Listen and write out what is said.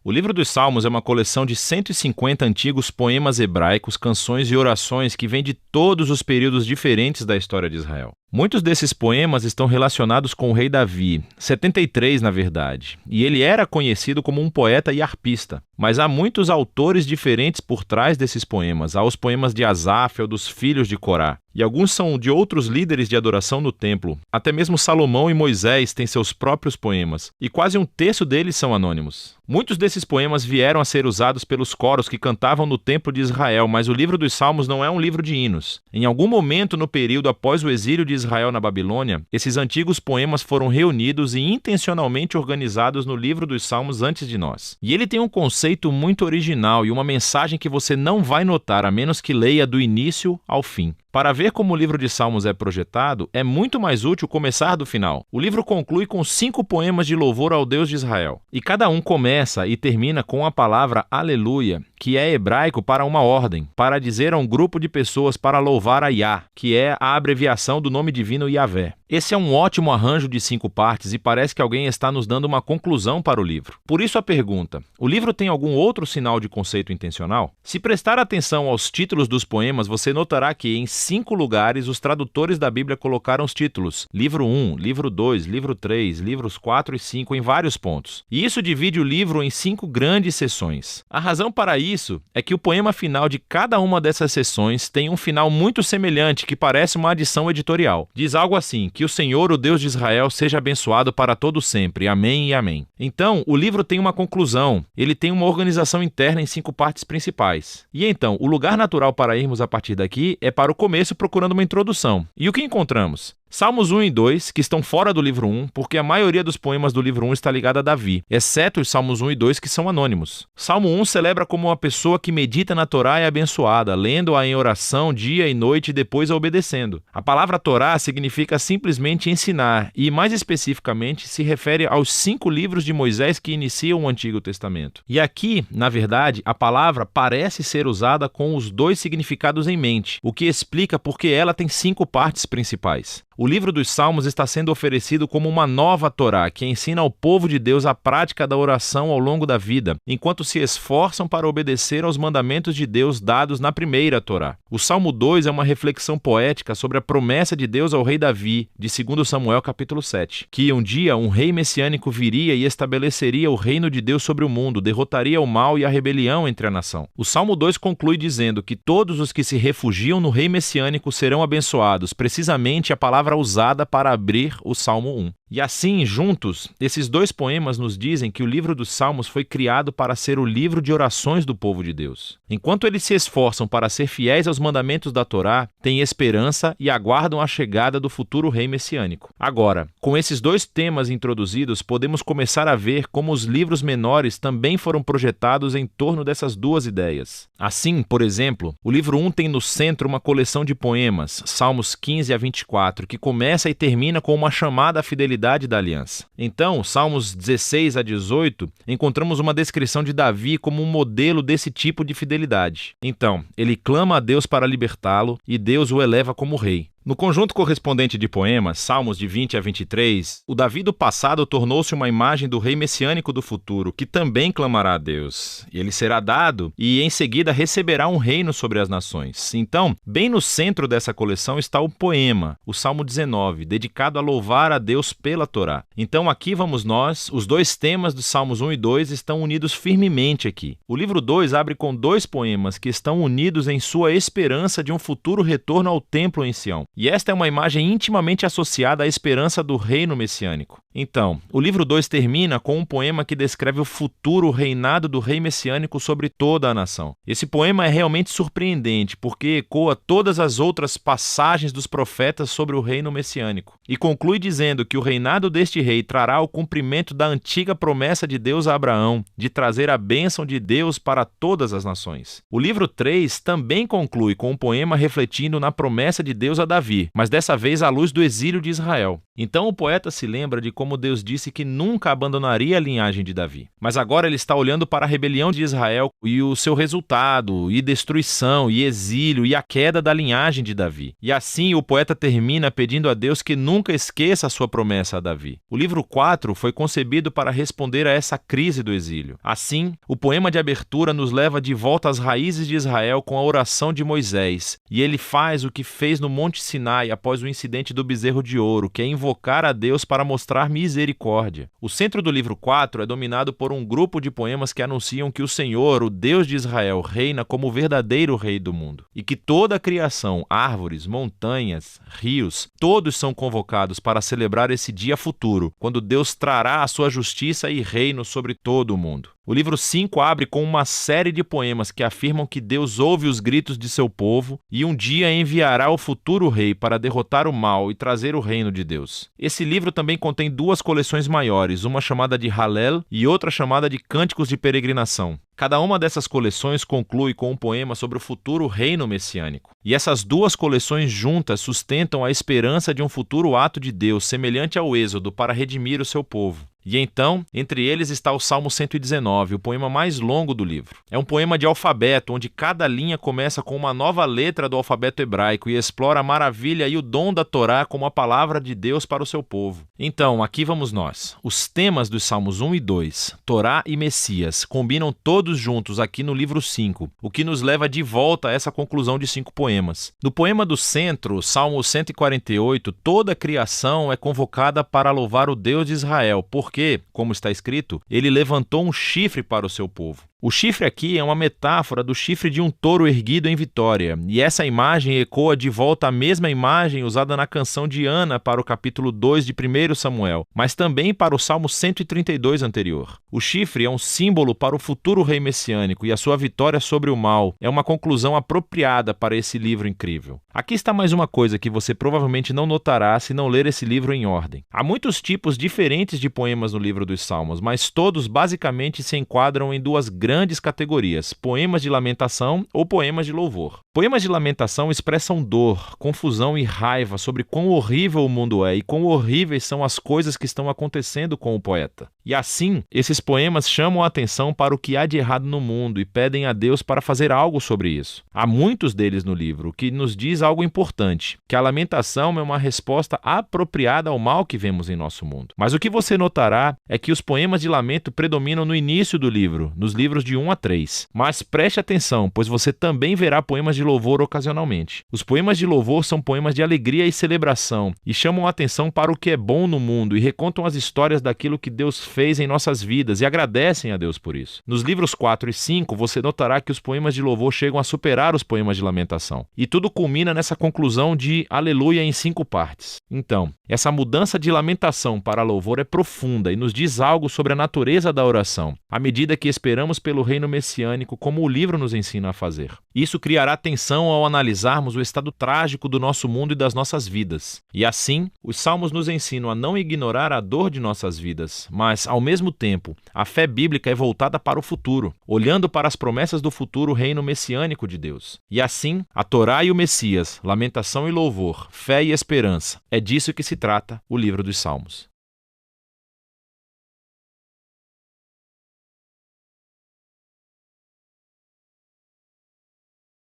O livro dos Salmos é uma coleção de 150 antigos poemas hebraicos, canções e orações que vêm de todos os períodos diferentes da história de Israel. Muitos desses poemas estão relacionados com o rei Davi, 73 na verdade, e ele era conhecido como um poeta e arpista. Mas há muitos autores diferentes por trás desses poemas. Há os poemas de Asaf ou dos filhos de Corá, e alguns são de outros líderes de adoração no templo. Até mesmo Salomão e Moisés têm seus próprios poemas, e quase um terço deles são anônimos. Muitos desses poemas vieram a ser usados pelos coros que cantavam no templo de Israel, mas o livro dos Salmos não é um livro de hinos. Em algum momento no período após o exílio de Israel na Babilônia, esses antigos poemas foram reunidos e intencionalmente organizados no livro dos Salmos antes de nós. E ele tem um conceito muito original e uma mensagem que você não vai notar a menos que leia do início ao fim. Para ver como o livro de Salmos é projetado, é muito mais útil começar do final. O livro conclui com 5 poemas de louvor ao Deus de Israel. E cada um começa e termina com a palavra aleluia, que é hebraico para uma ordem, para dizer a um grupo de pessoas para louvar a Yah, que é a abreviação do nome divino Yahvé. Esse é um ótimo arranjo de 5 partes e parece que alguém está nos dando uma conclusão para o livro. Por isso a pergunta: o livro tem algum outro sinal de conceito intencional? Se prestar atenção aos títulos dos poemas, você notará que em 5 lugares os tradutores da Bíblia colocaram os títulos livro 1, livro 2, livro 3, livros 4 e 5 em vários pontos. E isso divide o livro em 5 grandes seções. A razão para isso é que o poema final de cada uma dessas seções tem um final muito semelhante que parece uma adição editorial. Diz algo assim: que o Senhor, o Deus de Israel, seja abençoado para todo sempre. Amém e amém. Então, o livro tem uma conclusão. Ele tem uma organização interna em 5 partes principais. E então, o lugar natural para irmos a partir daqui é para o começo procurando uma introdução. E o que encontramos? Salmos 1 e 2, que estão fora do livro 1, porque a maioria dos poemas do livro 1 está ligada a Davi, exceto os Salmos 1 e 2, que são anônimos. Salmo 1 celebra como uma pessoa que medita na Torá é abençoada, lendo-a em oração dia e noite e depois a obedecendo. A palavra Torá significa simplesmente ensinar e, mais especificamente, se refere aos 5 livros de Moisés que iniciam o Antigo Testamento. E aqui, na verdade, a palavra parece ser usada com os 2 significados em mente, o que explica porque ela tem 5 partes principais. O livro dos Salmos está sendo oferecido como uma nova Torá, que ensina ao povo de Deus a prática da oração ao longo da vida, enquanto se esforçam para obedecer aos mandamentos de Deus dados na primeira Torá. O Salmo 2 é uma reflexão poética sobre a promessa de Deus ao rei Davi, de 2 Samuel capítulo 7, que um dia um rei messiânico viria e estabeleceria o reino de Deus sobre o mundo, derrotaria o mal e a rebelião entre a nação. O Salmo 2 conclui dizendo que todos os que se refugiam no rei messiânico serão abençoados, precisamente a palavra usada para abrir o Salmo 1. E assim, juntos, esses 2 poemas nos dizem que o livro dos Salmos foi criado para ser o livro de orações do povo de Deus. Enquanto eles se esforçam para ser fiéis aos mandamentos da Torá, têm esperança e aguardam a chegada do futuro rei messiânico. Agora, com esses 2 temas introduzidos, podemos começar a ver como os livros menores também foram projetados em torno dessas 2 ideias. Assim, por exemplo, o livro 1 tem no centro uma coleção de poemas, Salmos 15 a 24, que começa e termina com uma chamada à fidelidade da aliança. Então, Salmos 16 a 18, encontramos uma descrição de Davi como um modelo desse tipo de fidelidade. Então, ele clama a Deus para libertá-lo e Deus o eleva como rei. No conjunto correspondente de poemas, Salmos de 20 a 23, o Davi do passado tornou-se uma imagem do rei messiânico do futuro, que também clamará a Deus. Ele será dado e, em seguida, receberá um reino sobre as nações. Então, bem no centro dessa coleção está o poema, o Salmo 19, dedicado a louvar a Deus pela Torá. Então, aqui vamos nós, os 2 temas dos Salmos 1 e 2 estão unidos firmemente aqui. O livro 2 abre com 2 poemas que estão unidos em sua esperança de um futuro retorno ao templo em Sião. E esta é uma imagem intimamente associada à esperança do reino messiânico. Então, o livro 2 termina com um poema que descreve o futuro reinado do rei messiânico sobre toda a nação. Esse poema é realmente surpreendente, porque ecoa todas as outras passagens dos profetas sobre o reino messiânico. E conclui dizendo que o reinado deste rei trará o cumprimento da antiga promessa de Deus a Abraão, de trazer a bênção de Deus para todas as nações. O livro 3 também conclui com um poema refletindo na promessa de Deus a Davi, mas dessa vez à luz do exílio de Israel. Então o poeta se lembra de como Deus disse que nunca abandonaria a linhagem de Davi. Mas agora ele está olhando para a rebelião de Israel e o seu resultado, e destruição, e exílio, e a queda da linhagem de Davi. E assim o poeta termina pedindo a Deus que nunca esqueça a sua promessa a Davi. O livro 4 foi concebido para responder a essa crise do exílio. Assim, o poema de abertura nos leva de volta às raízes de Israel com a oração de Moisés, e ele faz o que fez no Monte Sinai após o incidente do bezerro de ouro, que é invocar a Deus para mostrar misericórdia. O centro do livro 4 é dominado por um grupo de poemas que anunciam que o Senhor, o Deus de Israel, reina como o verdadeiro rei do mundo, e que toda a criação, árvores, montanhas, rios, todos são convocados para celebrar esse dia futuro, quando Deus trará a sua justiça e reino sobre todo o mundo. O livro 5 abre com uma série de poemas que afirmam que Deus ouve os gritos de seu povo e um dia enviará o futuro rei para derrotar o mal e trazer o reino de Deus. Esse livro também contém duas coleções maiores, uma chamada de Hallel e outra chamada de Cânticos de Peregrinação. Cada uma dessas coleções conclui com um poema sobre o futuro reino messiânico. E essas duas coleções juntas sustentam a esperança de um futuro ato de Deus semelhante ao Êxodo para redimir o seu povo. E então, entre eles está o Salmo 119, o poema mais longo do livro. É um poema de alfabeto, onde cada linha começa com uma nova letra do alfabeto hebraico e explora a maravilha e o dom da Torá como a palavra de Deus para o seu povo. Então, aqui vamos nós. Os temas dos Salmos 1 e 2, Torá e Messias, combinam todos juntos aqui no livro 5, o que nos leva de volta a essa conclusão de 5 poemas. No poema do centro, Salmo 148, toda a criação é convocada para louvar o Deus de Israel, porque, como está escrito, ele levantou um chifre para o seu povo. O chifre aqui é uma metáfora do chifre de um touro erguido em vitória, e essa imagem ecoa de volta a mesma imagem usada na canção de Ana para o capítulo 2 de 1 Samuel, mas também para o Salmo 132 anterior. O chifre é um símbolo para o futuro rei messiânico e a sua vitória sobre o mal é uma conclusão apropriada para esse livro incrível. Aqui está mais uma coisa que você provavelmente não notará se não ler esse livro em ordem. Há muitos tipos diferentes de poemas no livro dos Salmos, mas todos basicamente se enquadram em duas grandes categorias: poemas de lamentação ou poemas de louvor. Poemas de lamentação expressam dor, confusão e raiva sobre quão horrível o mundo é e quão horríveis são as coisas que estão acontecendo com o poeta. E assim, esses poemas chamam a atenção para o que há de errado no mundo e pedem a Deus para fazer algo sobre isso. Há muitos deles no livro, o que nos diz algo importante, que a lamentação é uma resposta apropriada ao mal que vemos em nosso mundo. Mas o que você notará é que os poemas de lamento predominam no início do livro, nos livros de 1 a 3. Mas preste atenção, pois você também verá poemas de louvor ocasionalmente. Os poemas de louvor são poemas de alegria e celebração, e chamam a atenção para o que é bom no mundo e recontam as histórias daquilo que Deus fez em nossas vidas e agradecem a Deus por isso. Nos livros 4 e 5, você notará que os poemas de louvor chegam a superar os poemas de lamentação. E tudo culmina nessa conclusão de aleluia em 5 partes. Então, essa mudança de lamentação para louvor é profunda e nos diz algo sobre a natureza da oração, à medida que esperamos pelo reino messiânico, como o livro nos ensina a fazer. Isso criará tensão ao analisarmos o estado trágico do nosso mundo e das nossas vidas. E assim, os salmos nos ensinam a não ignorar a dor de nossas vidas, mas, ao mesmo tempo, a fé bíblica é voltada para o futuro, olhando para as promessas do futuro reino messiânico de Deus. E assim, a Torá e o Messias, lamentação e louvor, fé e esperança, é disso que se trata o livro dos Salmos.